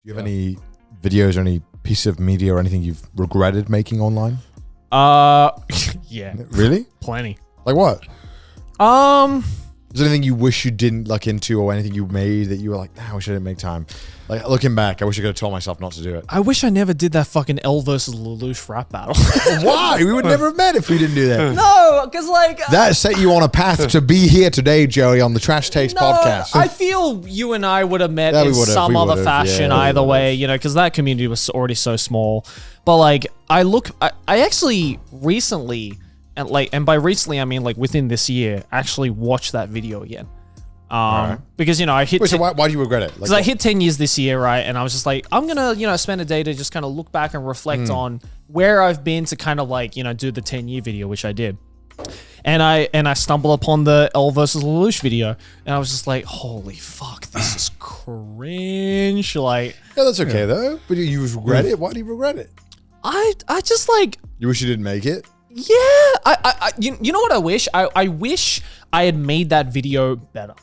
you have any videos or any piece of media or anything you've regretted making online? Yeah. Really? Plenty. Like what? Is there anything you wish you didn't look into, or anything you made that you were like, I wish I didn't make time? Like, looking back, I wish I could have told myself not to do it. I wish I never did that fucking L versus Lelouch rap battle. Why? We would never have met if we didn't do that. No, because like... That set you on a path to be here today, Joey, on the Trash Taste podcast. I feel you and I would have met in some other fashion either way, you know, because that community was already so small. But like, I actually recently, and by recently I mean like within this year, actually watched that video again. Because, you know, I hit... Wait, so why do you regret it? Because I hit 10 years this year, right? And I was just like, I'm going to, you know, spend a day to just kind of look back and reflect on where I've been to kind of like, you know, do the 10-year video, which I did. And I stumbled upon the L versus Lelouch video, and I was just like, holy fuck, this is cringe. Like... Yeah, that's okay, though. But you regret it? Why do you regret it? I just like... You wish you didn't make it? Yeah. You know what I wish? I wish I had made that video better.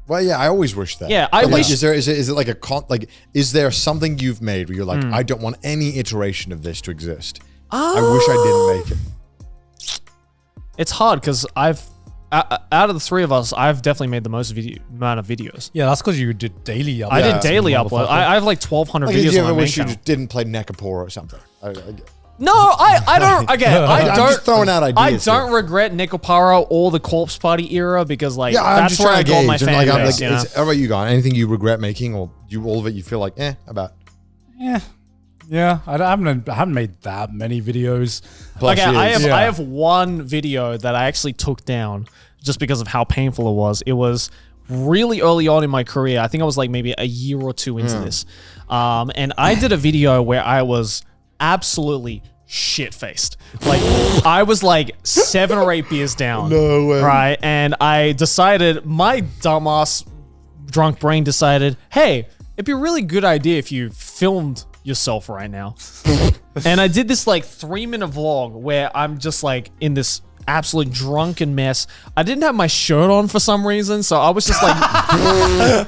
Well, yeah, I always wish that. Yeah, I wish. Like, is it like is there something you've made where you're like, I don't want any iteration of this to exist? I wish I didn't make it. It's hard because out of the three of us, I've definitely made the most amount of videos. Yeah, that's because you did daily uploads. I did daily upload. I have like 1,200 videos. Do you on ever my wish main you channel. just didn't play Nekapor or something? No, I don't. Again, I I'm don't. just throwing out ideas. I don't regret Nicoparo or the Corpse Party era because, like, that's where I got my fan base. How about you, Guy? Anything you regret making, or all of it you feel like, about? Yeah. I haven't made that many videos. Okay, I have one video that I actually took down just because of how painful it was. It was really early on in my career. I think I was like maybe a year or two into this, and I did a video where I was absolutely shit-faced. Like, I was like 7 or 8 beers down. No way. Right? And I decided, my dumbass drunk brain decided, hey, it'd be a really good idea if you filmed yourself right now. And I did this like 3-minute vlog where I'm just like in this absolute drunken mess. I didn't have my shirt on for some reason, so I was just like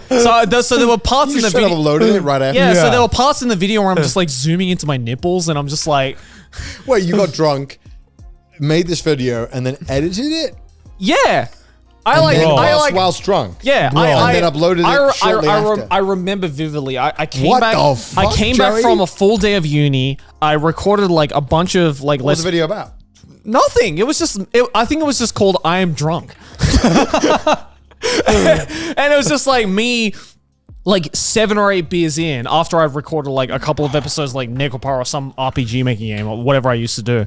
so there were parts in the video loaded it right after. Yeah, so there were parts in the video where I'm just like zooming into my nipples and I'm just like, wait, you got drunk, made this video and then edited it? Yeah. Whilst drunk. Yeah, and then uploaded it shortly after. I remember vividly. I came what back. The fuck, I came Joey? back from a full day of uni. I recorded like a bunch of like. What's the video about? Nothing. It was just. I think it was just called "I Am Drunk," and it was just like me, like 7 or 8 beers in after I've recorded like a couple of episodes, like Necopara or some RPG making game or whatever I used to do,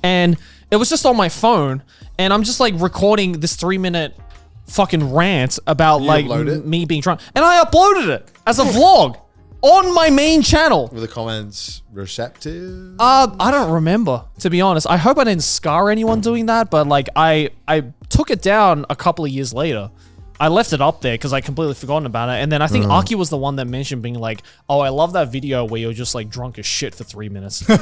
and it was just on my phone, and I'm just like recording this 3-minute fucking rant about like me being drunk, and I uploaded it as a vlog on my main channel. Were the comments receptive? I don't remember, to be honest. I hope I didn't scar anyone doing that, but like I took it down a couple of years later. I left it up there because I completely forgotten about it. And then I think Aki was the one that mentioned being like, oh, I love that video where you're just like drunk as shit for 3 minutes. And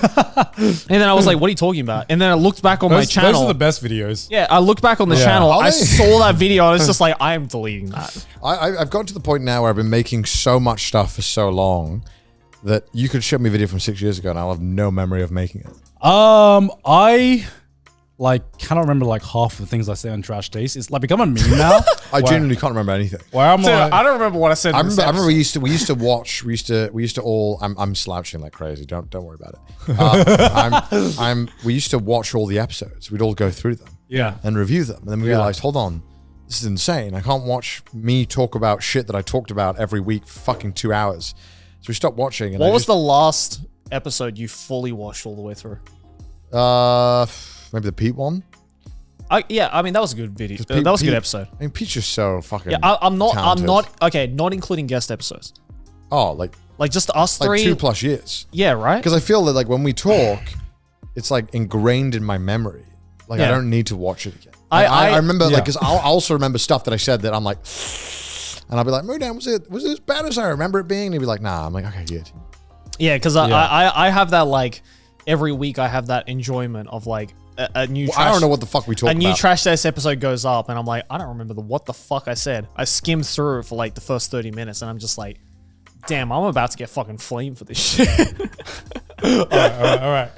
then I was like, what are you talking about? And then I looked back on my channel. Those are the best videos. Yeah, I looked back on the channel. I saw that video and it's just like, I am deleting that. I've gotten to the point now where I've been making so much stuff for so long that you could show me a video from 6 years ago and I'll have no memory of making it. I cannot remember like half of the things I say on Trash Taste. It's like become a meme now. I genuinely can't remember anything. Where I'm like, I don't remember what I said. I remember we used to watch. We used to all. I'm slouching like crazy. Don't worry about it. We used to watch all the episodes. We'd all go through them. Yeah. And review them. And then we realized, hold on, this is insane. I can't watch me talk about shit that I talked about every week for fucking 2 hours. So we stopped watching. And what was the last episode you fully watched all the way through? Maybe the Pete one. Yeah, I mean that was a good video. That was a good episode. I mean, Pete's just so fucking. Yeah, I'm not. talented. Okay, not including guest episodes. Oh, like just us three. 2+ years. Yeah, right. Because I feel that like when we talk, it's like ingrained in my memory. Like I don't need to watch it again. I remember like because I'll also remember stuff that I said that I'm like, and I'll be like, Modan, was it as bad as I remember it being? And he'd be like, nah. I'm like, okay, good. Yeah, because I have that like every week I have that enjoyment of like. A new trash, I don't know what the fuck we talked about. A new Trash Taste episode goes up, and I'm like, I don't remember what the fuck I said. I skimmed through it for like the first 30 minutes, and I'm just like, damn, I'm about to get fucking flamed for this shit. All right.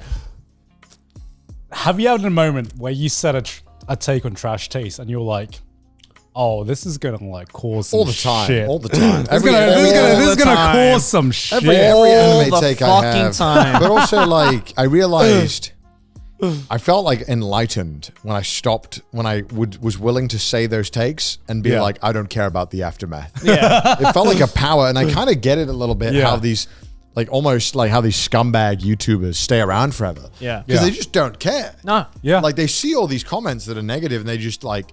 Have you had a moment where you said a take on Trash Taste and you're like, oh, this is gonna like cause some All the time. shit. All the time. This is gonna time. cause some shit. Every All anime the take I fucking have. time. But also, like, I realized I felt like enlightened when I stopped, when I was willing to say those takes and be like, I don't care about the aftermath. Yeah. It felt like a power, and I kind of get it a little bit, how these, like, almost like how these scumbag YouTubers stay around forever. Yeah. Because they just don't care. No. Yeah. Like, they see all these comments that are negative, and they just, like,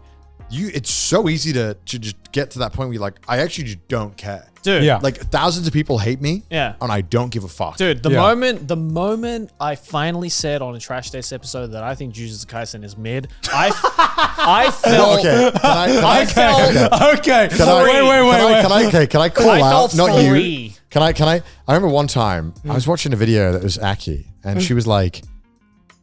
it's so easy to just get to that point where you're like, I actually just don't care. Dude. Yeah. Like, thousands of people hate me. Yeah. And I don't give a fuck. Dude, the moment I finally said on a Trash Taste episode that I think Jujutsu Kaisen is mid, I felt Okay. I felt Okay. Wait. Can I call I out? felt Not free. you. Can I? I remember one time I was watching a video that was Aki, and she was like,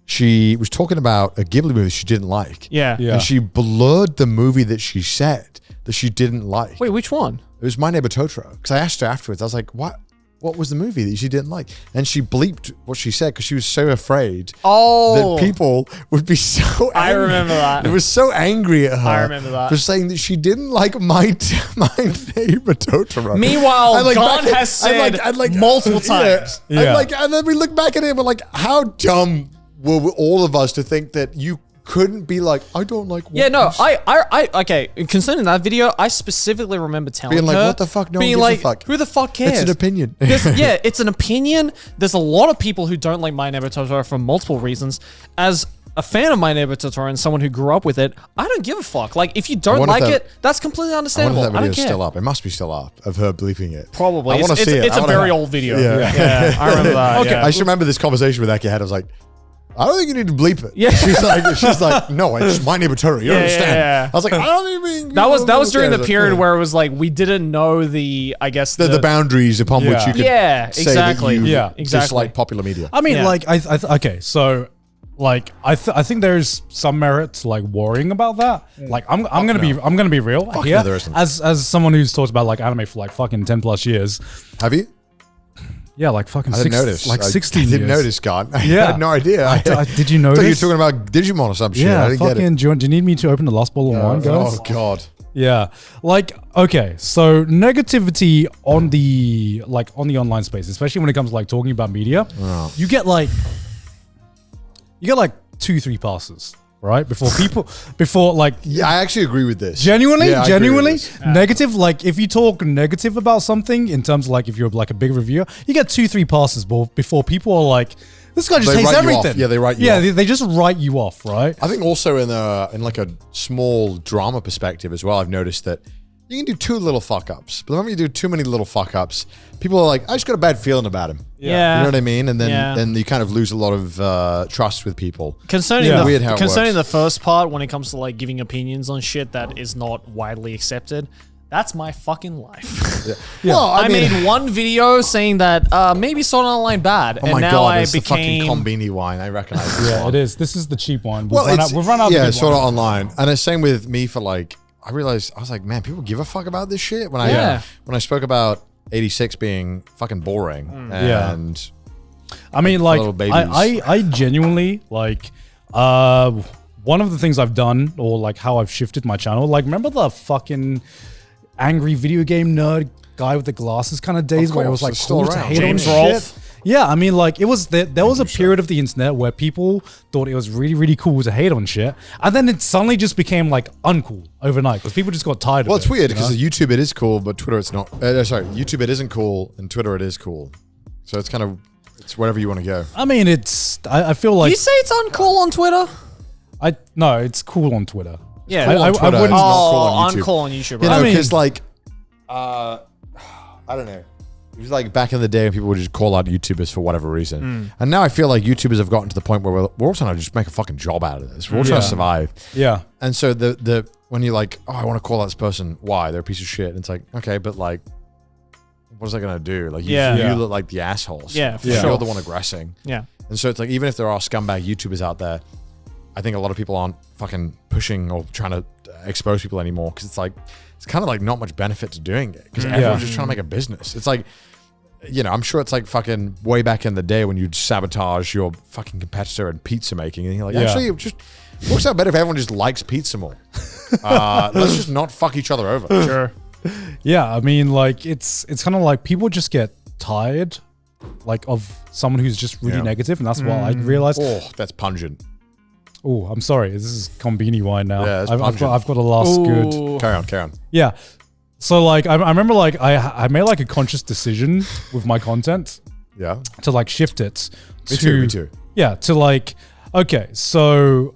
she was talking about a Ghibli movie she didn't like. Yeah. Yeah. And she blurred the movie that she said that she didn't like. Wait, which one? It was My Neighbor Totoro. Because I asked her afterwards, I was like, what was the movie that she didn't like? And she bleeped what she said because she was so afraid that people would be so angry. I remember that. It was so angry at her. I remember that. For saying that she didn't like My Neighbor Totoro. Meanwhile, And, God back has said and, multiple times. Yeah. And then we look back at it and we're like, how dumb were all of us to think that you couldn't be like, I don't like One Yeah, no, Piece. I okay. Concerning that video, I specifically remember telling Being like, her, what the fuck? No one being gives a like, fuck. who the fuck cares? It's an opinion. Yeah, it's an opinion. There's a lot of people who don't like My Neighbor Totoro for multiple reasons. As a fan of My Neighbor Totoro and someone who grew up with it, I don't give a fuck. Like, if you don't wonder if like that- it, that's completely I understandable. wonder if that I don't video's care. still up. It must be still up of her bleeping it. Probably. I want to see it. It's I a wanna- very old video. Yeah. Yeah, I remember that. Okay. yeah. I should remember this conversation with Aki had. I was like, I don't think you need to bleep it. Yeah. She's like, no, it's My Neighbor Totoro. You don't understand. yeah. I was like, I don't even. That was during the Yeah. period where it was like we didn't know the the boundaries upon which you could Yeah, say exactly. that you Yeah, exactly. dislike popular media. I mean, Yeah. like, okay, so, like, I think there's some merit to like worrying about that. Like, I'm gonna be real here. no, there isn't. As someone who's talked about like anime for like fucking 10+ years. Have you? Yeah, like fucking I didn't notice. like I 16 years. didn't notice, God. I Yeah. had no idea. Did you I notice? thought you were talking about Digimon or some shit. I Yeah, didn't get fucking. it. Do you need me to open the last bottle of wine, guys? Oh, God. Yeah, like, okay, so negativity on the online space, especially when it comes to like talking about media, you get like 2-3 passes, right? Before like Yeah, I actually agree with this. genuinely, Yeah, I agree with this. negative. Like, if you talk negative about something in terms of like if you're like a big reviewer, you get 2-3 passes before people are like, this guy just They hates write you off. everything. Yeah, they write you Yeah, off. they just write you off, right? I think also in like a small drama perspective as well, I've noticed that you can do too little fuck ups. But when you do too many little fuck ups, people are like, I just got a bad feeling about him. Yeah. You know what I mean? And then Yeah. then you kind of lose a lot of trust with people. Concerning Yeah. Weird how it concerning works. the first part, when it comes to like giving opinions on shit that is not widely accepted, that's my fucking life. Well, I, I mean, made one video saying that maybe Sword Art Online bad, oh and my now God, I it's the fucking became. Combini wine. I recognize this Yeah, one. it is. This is the cheap one. Well, We've run out. yeah, of the sort good of ones. online. And the same with me for like, I realized, I was like, man, people give a fuck about this shit? When Yeah. I spoke about 86 being fucking boring. Yeah. And I mean, for like, little babies. I genuinely like. One of the things I've done, or like how I've shifted my channel, like, remember the fucking angry video game nerd guy with the glasses kind of days where it was course, like it's still cool to around. hate James on Rolfe. shit? Yeah, I mean, like, it was there was a period of the internet where people thought it was really, really cool to hate on shit, and then it suddenly just became like uncool overnight because people just got tired well, of it. it's weird you know? because YouTube it is cool, but Twitter it's not. Sorry, YouTube it isn't cool, and Twitter it is cool. So it's kind of it's wherever you want to go. I mean, I feel like you say it's uncool on Twitter? no, it's cool on Twitter. Yeah. Cool on Twitter, wouldn't. it's not cool Oh, on YouTube. uncool on YouTube. You Right? know, mean- because like, I don't know. It was like back in the day when people would just call out YouTubers for whatever reason. And now I feel like YouTubers have gotten to the point where we're all trying to just make a fucking job out of this. We're all trying to Yeah. survive. Yeah. And so the when you're like, oh, I want to call out this person, why? They're a piece of shit. And it's like, okay, but like, what is that gonna do? Like, Yeah. you Yeah. look like the assholes. Yeah, for You're sure. the one aggressing. Yeah. And so it's like, even if there are scumbag YouTubers out there, I think a lot of people aren't fucking pushing or trying to expose people anymore because it's like, it's kind of like not much benefit to doing it because everyone's just trying to make a business. It's like, you know, I'm sure it's like fucking way back in the day when you'd sabotage your fucking competitor in pizza making, and you're like, actually, it just works out better if everyone just likes pizza more. Let's just not fuck each other over. Sure. Yeah, I mean, like it's kind of like people just get tired, like of someone who's just really negative, and that's what I realized. Oh, that's pungent. Oh, I'm sorry. This is Combini wine now. Yeah, I've got a last good. Carry on. Yeah. So like I remember like I made like a conscious decision with my content. Yeah. To like shift it. Me too. Yeah. To like, okay, so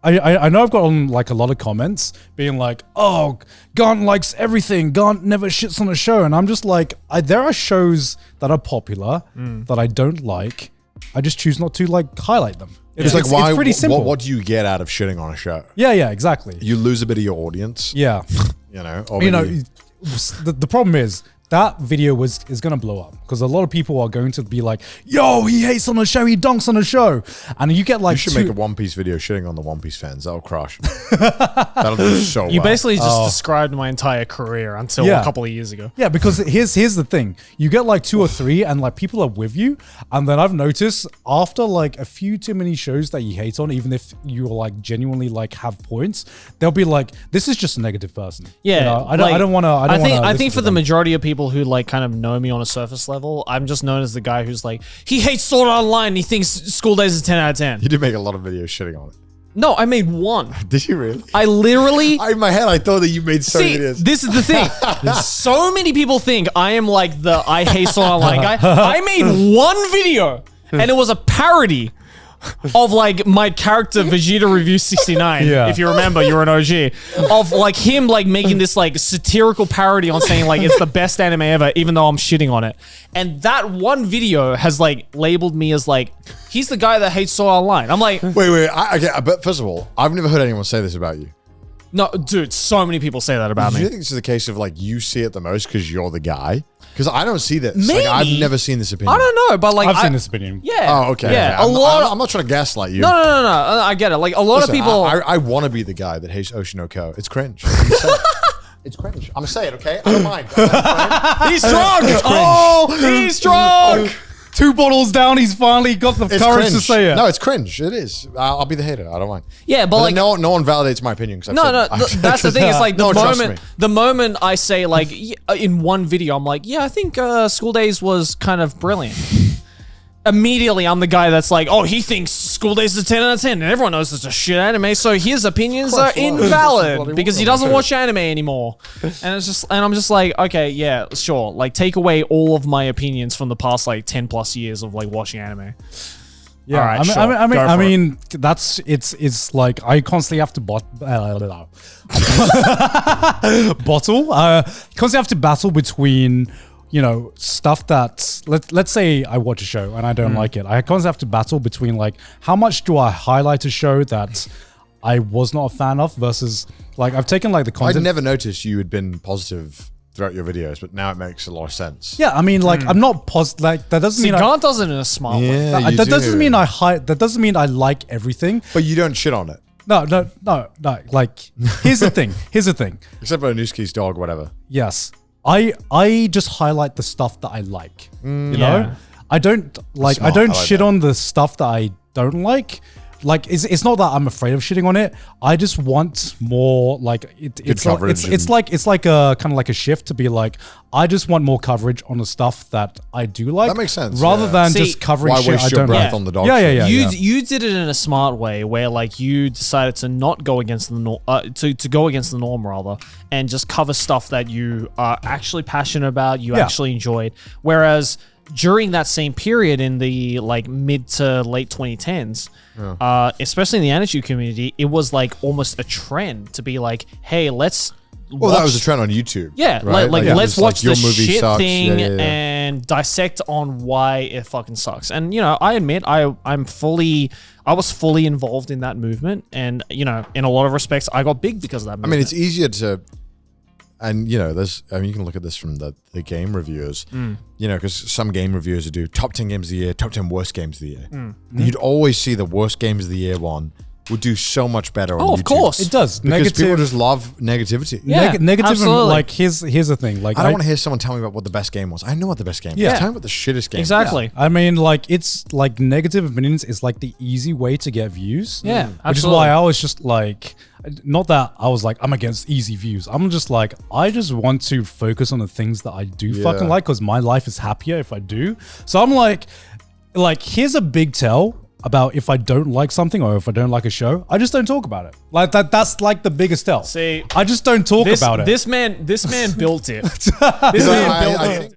I know I've gotten like a lot of comments being like, oh, Gant likes everything. Gant never shits on a show. And I'm just like, there are shows that are popular that I don't like. I just choose not to like highlight them. It's like, why? It's pretty simple. What do you get out of shitting on a show? Yeah, exactly. You lose a bit of your audience. Yeah. You know, the problem is that video is going to blow up because a lot of people are going to be like, yo, he hates on the show, he dunks on the show. And you get like, you should make a One Piece video shitting on the One Piece fans. That'll crush. That'll do so well. You basically just described my entire career until a couple of years ago. Yeah, because here's the thing. You get like 2 or 3 and like people are with you. And then I've noticed after like a few too many shows that you hate on, even if you like genuinely like have points, they'll be like, this is just a negative person. Yeah. You know, I don't want to. I think for the majority of people who like kind of know me on a surface level, I'm just known as the guy who's like, he hates Sword Art Online. He thinks School Days is 10 out of 10. You did make a lot of videos shitting on it. No, I made one. Did you really? I literally... In my head, I thought that you made so many videos. This is the thing. So many people think I am like the I hate Sword Art Online guy. I made one video, and it was a parody of like my character Vegeta Review 69. If you remember, you're an OG. Of like him like making this like satirical parody on saying like it's the best anime ever, even though I'm shitting on it. And that one video has like labeled me as like, he's the guy that hates Sword Art Online. I'm like, wait. But first of all, I've never heard anyone say this about you. No, dude, so many people say that about me. Do you think this is a case of like you see it the most because you're the guy? Because I don't see this. Maybe. Like, I've never seen this opinion. I don't know, but like I've seen this opinion. Yeah. Oh, okay. Yeah. I'm not trying to gaslight you. No. I get it. Like a lot of people. I want to be the guy that hates Oshinoko. It's cringe. It's cringe. I'm saying, okay? I don't mind. He's drunk. Oh, he's drunk. 2 bottles down, he's finally got the courage to say it. No, it's cringe. It is. I'll be the hater. I don't mind. Yeah, but like no one validates my opinion. That's the thing. It's like the moment I say like in one video, I'm like, yeah, I think School Days was kind of brilliant. Immediately, I'm the guy that's like, oh, he thinks School Days is a 10 out of 10, and everyone knows it's a shit anime, so his opinions are invalid because he doesn't watch anime anymore. And I'm just like, okay, yeah, sure. Like, take away all of my opinions from the past like 10 plus years of like watching anime. Yeah, right, I mean, that's it's like I constantly have to constantly have to battle between, you know, stuff that let's say I watch a show and I don't like it. I constantly have to battle between like how much do I highlight a show that I was not a fan of versus like I've taken like the content. I'd never noticed you had been positive throughout your videos, but now it makes a lot of sense. Yeah, I mean, like I'm not positive. Like that doesn't mean Gant does it in a smart way. That doesn't mean that doesn't mean I like everything. But you don't shit on it. No. Like here's the thing. Except for Anuski's dog, whatever. Yes. I just highlight the stuff that I like. You know? I don't shit on the stuff that I don't like. Like it's not that I'm afraid of shitting on it. I just want more like it's like a kind of like a shift to be like I just want more coverage on the stuff that I do like. That makes sense. Rather than just covering why shit waste I your don't breath like. on the dog. Yeah. You did it in a smart way where like you decided to not go against the norm, to go against the norm rather, and just cover stuff that you are actually passionate about, you actually enjoyed. Whereas during that same period in the like mid to late 2010s, especially in the Attitude community, it was like almost a trend to be like, hey, let's Well, that was a trend on YouTube. Yeah, right? like let's watch your the movie shit sucks. thing and dissect on why it fucking sucks. And you know, I admit I was fully involved in that movement, and you know, in a lot of respects, I got big because of that movement. I mean, it's easier to, and you know, you can look at this from the game reviewers, you know, because some game reviewers would do top 10 games of the year, top 10 worst games of the year. And you'd always see the worst games of the year one would do so much better on YouTube. Oh, of course. It does. Because people just love negativity. Yeah, negative. absolutely. Like here's the thing. Like I don't want to hear someone tell me about what the best game was. I know what the best game Yeah. is. Tell me what the shittest game Exactly. is. I mean, like it's like negative opinions is like the easy way to get views. Yeah, which is absolutely. why I was just like, not that I was like I'm against easy views. I'm just like I just want to focus on the things that I do fucking like because my life is happier if I do. So I'm like here's a big tell about if I don't like something or if I don't like a show, I just don't talk about it. Like that's like the biggest tell. See, I just don't talk about it. This man built it. This man built it.